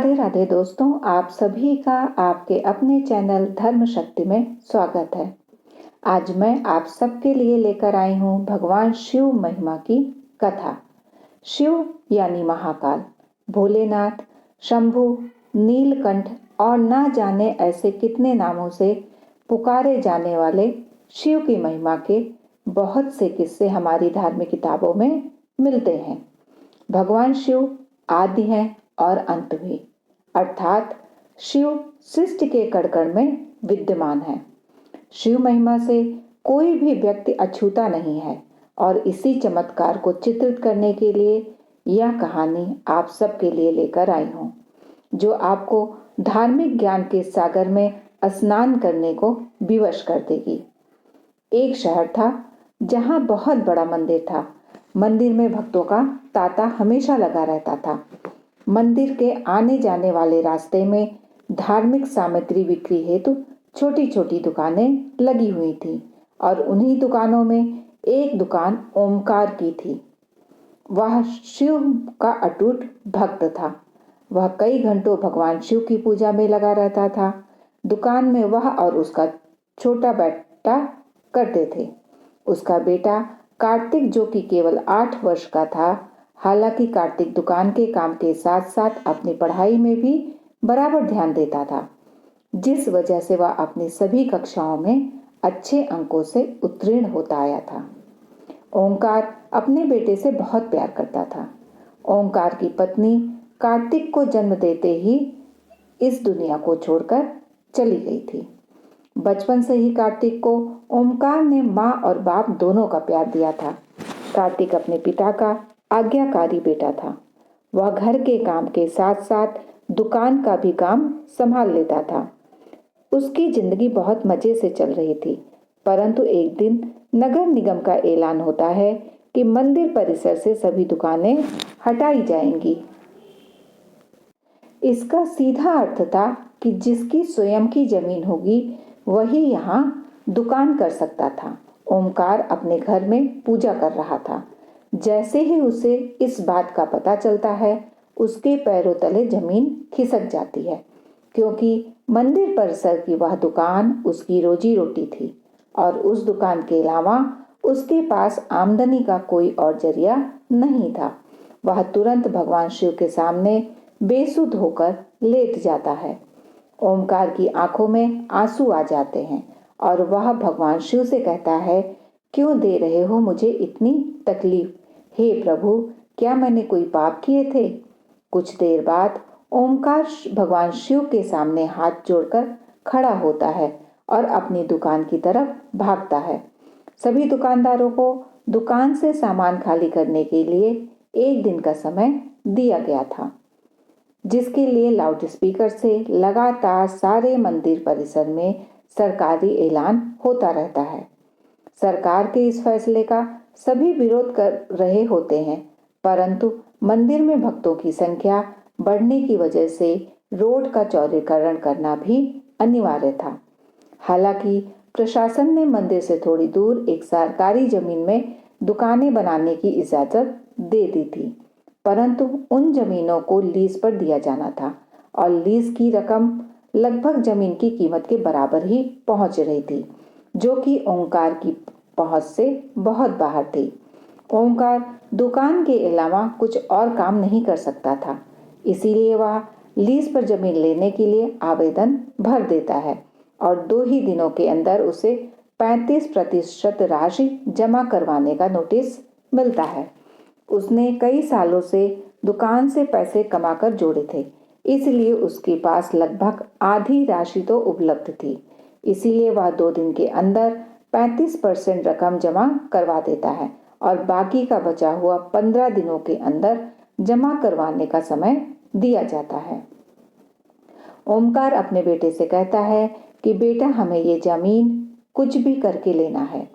राधे राधे दोस्तों, आप सभी का आपके अपने चैनल धर्म शक्ति में स्वागत है। आज मैं आप सबके लिए लेकर आई हूँ भगवान शिव महिमा की कथा। शिव यानी महाकाल, भोलेनाथ, शंभु, नीलकंठ और ना जाने ऐसे कितने नामों से पुकारे जाने वाले शिव की महिमा के बहुत से किस्से हमारी धार्मिक किताबों में मिलते हैं। भगवान शिव आदि हैं और अंत भी, अर्थात शिव सृष्टि के कण-कण में विद्यमान है। शिव महिमा से कोई भी व्यक्ति अछूता नहीं है और इसी चमत्कार को चित्रित करने के लिए यह कहानी आप सबके लिए लेकर आई हूँ, जो आपको धार्मिक ज्ञान के सागर में स्नान करने को विवश कर देगी। एक शहर था जहाँ बहुत बड़ा मंदिर था। मंदिर में भक्तों का तांता हमेशा लगा रहता था। मंदिर के आने जाने वाले रास्ते में धार्मिक सामग्री बिक्री हेतु छोटी छोटी दुकानें लगी हुई थी और उन्हीं दुकानों में एक दुकान ओमकार की थी। वह शिव का अटूट भक्त था। वह कई घंटों भगवान शिव की पूजा में लगा रहता था। दुकान में वह और उसका छोटा बेटा करते थे। उसका बेटा कार्तिक, जो कि केवल 8 वर्ष का था, हालांकि कार्तिक दुकान के काम के साथ साथ अपनी पढ़ाई में भी बराबर ध्यान देता था, जिस वजह से वह अपनी सभी कक्षाओं में अच्छे अंकों से उत्तीर्ण होता आया था। ओंकार अपने बेटे से बहुत प्यार करता था। ओंकार की पत्नी कार्तिक को जन्म देते ही इस दुनिया को छोड़कर चली गई थी। बचपन से ही कार्तिक को ओमकार ने माँ और बाप दोनों का प्यार दिया था। कार्तिक अपने पिता का आज्ञाकारी बेटा था। वह घर के काम के साथ साथ दुकान का भी काम संभाल लेता था। उसकी जिंदगी बहुत मजे से चल रही थी, परंतु एक दिन नगर निगम का ऐलान होता है कि मंदिर परिसर से सभी दुकानें हटाई जाएंगी। इसका सीधा अर्थ था कि जिसकी स्वयं की जमीन होगी वही यहाँ दुकान कर सकता था। ओमकार अपने घर में पूजा कर रहा था। जैसे ही उसे इस बात का पता चलता है, उसके पैरों तले जमीन खिसक जाती है, क्योंकि मंदिर परिसर की वह दुकान उसकी रोजी रोटी थी और उस दुकान के अलावा उसके पास आमदनी का कोई और जरिया नहीं था। वह तुरंत भगवान शिव के सामने बेसुध होकर लेट जाता है। ओमकार की आंखों में आंसू आ जाते हैं और वह भगवान शिव से कहता है, क्यों दे रहे हो मुझे इतनी तकलीफ? हे प्रभु, क्या मैंने कोई पाप किए थे? कुछ देर बाद ओमकार भगवान शिव के सामने हाथ जोड़कर खड़ा होता है और अपनी दुकान की तरफ भागता है। सभी दुकानदारों को दुकान से सामान खाली करने के लिए एक दिन का समय दिया गया था, जिसके लिए लाउड स्पीकर से लगातार सारे मंदिर परिसर में सरकारी ऐलान होता रहता है। सरकार के इस फैसले का सभी विरोध कर रहे होते हैं, परंतु मंदिर में भक्तों की संख्या बढ़ने की वजह से रोड का चौड़ीकरण करना भी अनिवार्य था। हालांकि प्रशासन ने मंदिर से थोड़ी दूर एक सरकारी जमीन में दुकानें बनाने की इजाजत दे दी थी, परंतु उन जमीनों को लीज पर दिया जाना था और लीज की रकम लगभग जमीन की कीमत के बराबर ही पहुंच रही थी, जो कि ओंकार की पहुंच से बहुत बाहर थी। ओंकार दुकान के अलावा कुछ और काम नहीं कर सकता था, इसीलिए वह लीज पर जमीन लेने के लिए आवेदन भर देता है और 2 ही दिनों के अंदर उसे 35% राशि जमा करवाने का नोटिस मिलता है। उसने कई सालों से दुकान से पैसे कमाकर जोड़े थे, इसलिए उसके पास लगभग आधी राशि तो उपलब्ध थी। इसीलिए वह 2 दिन के अंदर 35% रकम जमा करवा देता है और बाकी का बचा हुआ 15 दिनों के अंदर जमा करवाने का समय दिया जाता है। ओमकार अपने बेटे से कहता है कि बेटा, हमें ये जमीन कुछ भी करके लेना है।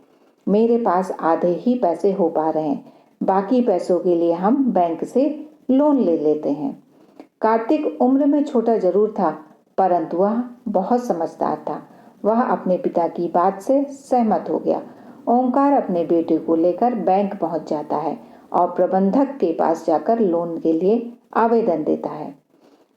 मेरे पास आधे ही पैसे हो पा रहे हैं, बाकी पैसों के लिए हम बैंक से लोन ले लेते हैं। कार्तिक उम्र में छोटा जरूर था, परंतु वह बहुत समझदार था। वह अपने पिता की बात से सहमत हो गया। ओंकार अपने बेटे को लेकर बैंक पहुंच जाता है और प्रबंधक के पास जाकर लोन के लिए आवेदन देता है।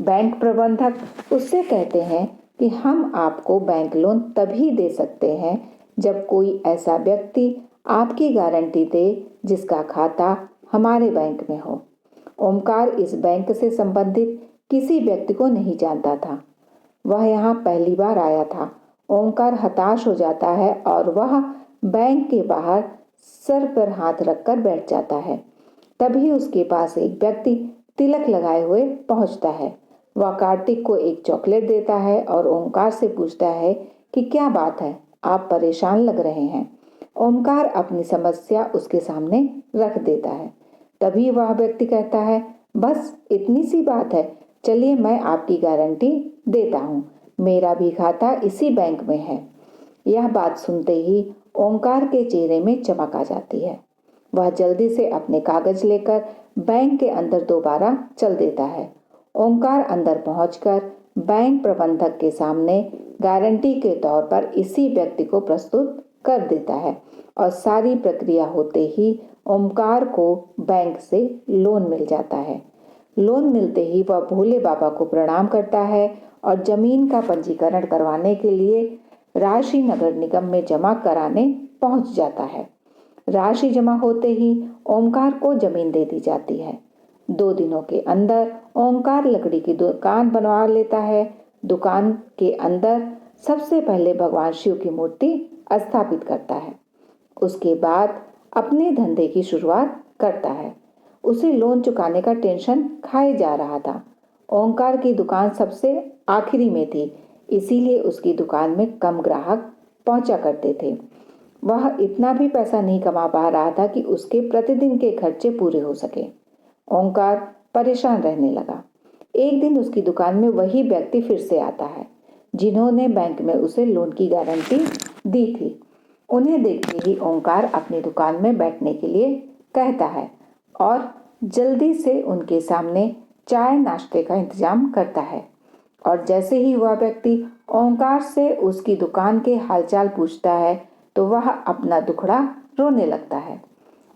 बैंक प्रबंधक उससे कहते हैं कि हम आपको बैंक लोन तभी दे सकते हैं जब कोई ऐसा व्यक्ति आपकी गारंटी दे जिसका खाता हमारे बैंक में हो। ओमकार इस बैंक से संबंधित किसी व्यक्ति को नहीं जानता था। वह यहाँ पहली बार आया था। ओमकार हताश हो जाता है और वह बैंक के बाहर सर पर हाथ रखकर बैठ जाता है। तभी उसके पास एक व्यक्ति तिलक लगाए हुए पहुंचता है। वह कार्तिक को एक चॉकलेट देता है और ओमकार से पूछता है कि क्या बात है, आप परेशान लग रहे हैं। ओमकार अपनी समस्या उसके सामने रख देता है। तभी वह व्यक्ति कहता है, बस इतनी सी बात है, चलिए मैं आपकी गारंटी देता हूँ, मेरा भी खाता इसी बैंक में है। यह बात सुनते ही ओमकार के चेहरे में चमक आ जाती है। वह जल्दी से अपने कागज लेकर बैंक के अंदर दोबारा चल देता है। ओमकार अंदर पहुंचकर बैंक प्रबंधक के सामने गारंटी के तौर पर इसी व्यक्ति को प्रस्तुत कर देता है और सारी प्रक्रिया होते ही ओमकार को बैंक से लोन मिल जाता है। लोन मिलते ही वह भोले बाबा को प्रणाम करता है और जमीन का पंजीकरण करवाने के लिए राशि नगर निगम में जमा कराने पहुंच जाता है। राशि जमा होते ही ओमकार को जमीन दे दी जाती है। 2 दिनों के अंदर ओमकार लकड़ी की दुकान बनवा लेता है। दुकान के अंदर सबसे पहले भगवान शिव की मूर्ति स्थापित करता है। उसके बाद अपने धंधे की शुरुआत करता है। उसे लोन चुकाने का टेंशन खाए जा रहा था। ओमकार की दुकान सबसे आखिरी में थी, इसीलिए उसकी दुकान में कम ग्राहक पहुंचा करते थे। वह इतना भी पैसा नहीं कमा पा रहा था कि उसके प्रतिदिन के खर्चे पूरे हो सके। ओमकार परेशान रहने लगा। एक दिन उसकी दुकान में वही व्यक्ति फिर से आता है जिन्होंने बैंक में उसे लोन की गारंटी दी थी। उन्हें देखते ही ओमकार अपनी दुकान में बैठने के लिए कहता है और जल्दी से उनके सामने चाय नाश्ते का इंतजाम करता है। और जैसे ही वह व्यक्ति ओमकार से उसकी दुकान के हालचाल पूछता है तो वह अपना दुखड़ा रोने लगता है।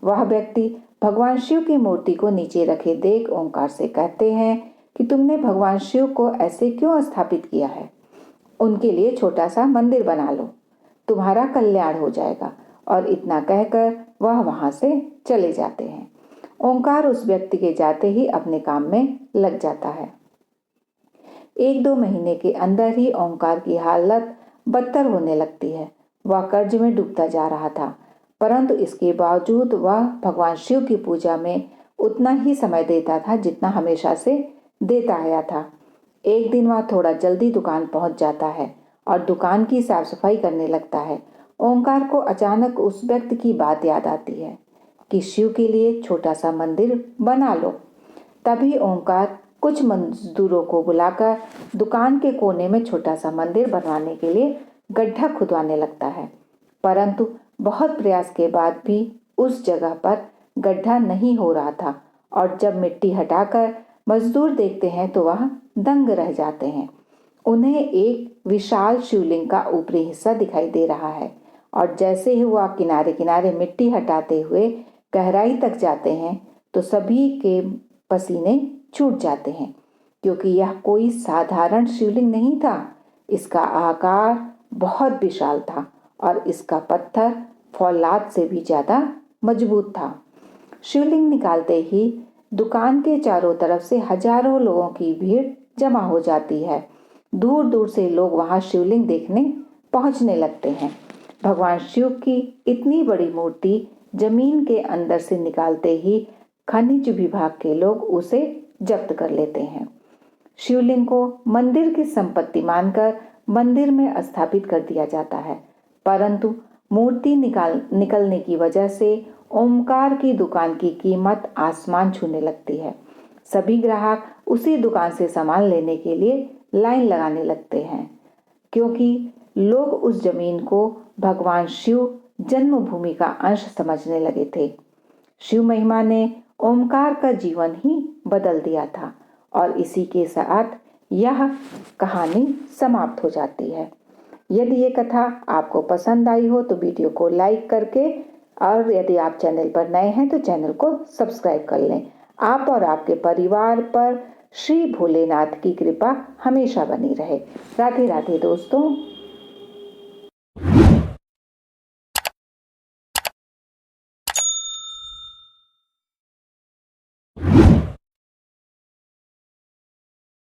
वह व्यक्ति भगवान शिव की मूर्ति को नीचे रखे देख ओमकार से कहते हैं कि तुमने भगवान शिव को ऐसे क्यों स्थापित किया है? उनके लिए छोटा सा मंदिर बना लो, तुम्हारा कल्याण हो जाएगा। और इतना कहकर वह वहां से चले जाते हैं। ओमकार उस व्यक्ति के जाते ही अपने काम में लग जाता है। 1-2 महीने के अंदर ही ओमकार की हालत बदतर होने लगती है। वह कर्ज में डूबता जा रहा था, परंतु इसके बावजूद वह भगवान शिव की पूजा में उतना ही समय देता था जितना हमेशा से देता आया था। एक दिन वह थोड़ा जल्दी दुकान पहुंच जाता है और दुकान की साफ सफाई करने लगता है। ओमकार को अचानक उस व्यक्ति की बात याद आती है कि शिव के लिए छोटा सा मंदिर बना लो। तभी ओमकार कुछ मजदूरों को बुलाकर दुकान के कोने में छोटा सा मंदिर बनवाने के लिए गड्ढा खुदवाने लगता है, परंतु बहुत प्रयास के बाद भी उस जगह पर गड्ढा नहीं हो रहा था और जब मिट्टी हटाकर मजदूर देखते हैं तो वह दंग रह जाते हैं। उन्हें एक विशाल शिवलिंग का ऊपरी हिस्सा दिखाई दे रहा है और जैसे ही वह किनारे किनारे मिट्टी हटाते हुए गहराई तक जाते हैं तो सभी के पसीने छूट जाते हैं, क्योंकि यह कोई साधारण शिवलिंग नहीं था। इसका आकार बहुत विशाल था और इसका पत्थर फौलाद से भी ज्यादा मजबूत था। शिवलिंग निकालते ही दुकान के चारों तरफ से हजारों लोगों की भीड़ जमा हो जाती है। दूर दूर से लोग वहां शिवलिंग देखने पहुंचने लगते हैं। भगवान शिव की इतनी बड़ी मूर्ति जमीन के अंदर से निकालते ही खनिज विभाग के लोग उसे जब्त कर लेते हैं। शिवलिंग को मंदिर की संपत्ति मानकर मंदिर में स्थापित कर दिया जाता है, परंतु मूर्ति निकलने की वजह से ओमकार की दुकान की कीमत आसमान छूने लगती है। सभी ग्राहक उसी दुकान से सामान लेने के लिए लाइन लगाने लगते हैं, क्योंकि लोग उस जमीन को भगवान शिव जन्मभूमि का अंश समझने लगे थे। शिव महिमा ने ओमकार का जीवन ही बदल दिया था और इसी के साथ यह कहानी समाप्त हो जाती है। यदि ये कथा आपको पसंद आई हो तो वीडियो को लाइक करके, और यदि आप चैनल पर नए हैं तो चैनल को सब्सक्राइब कर लें। आप और आपके परिवार पर श्री भोलेनाथ की कृपा हमेशा बनी रहे। राधे राधे दोस्तों।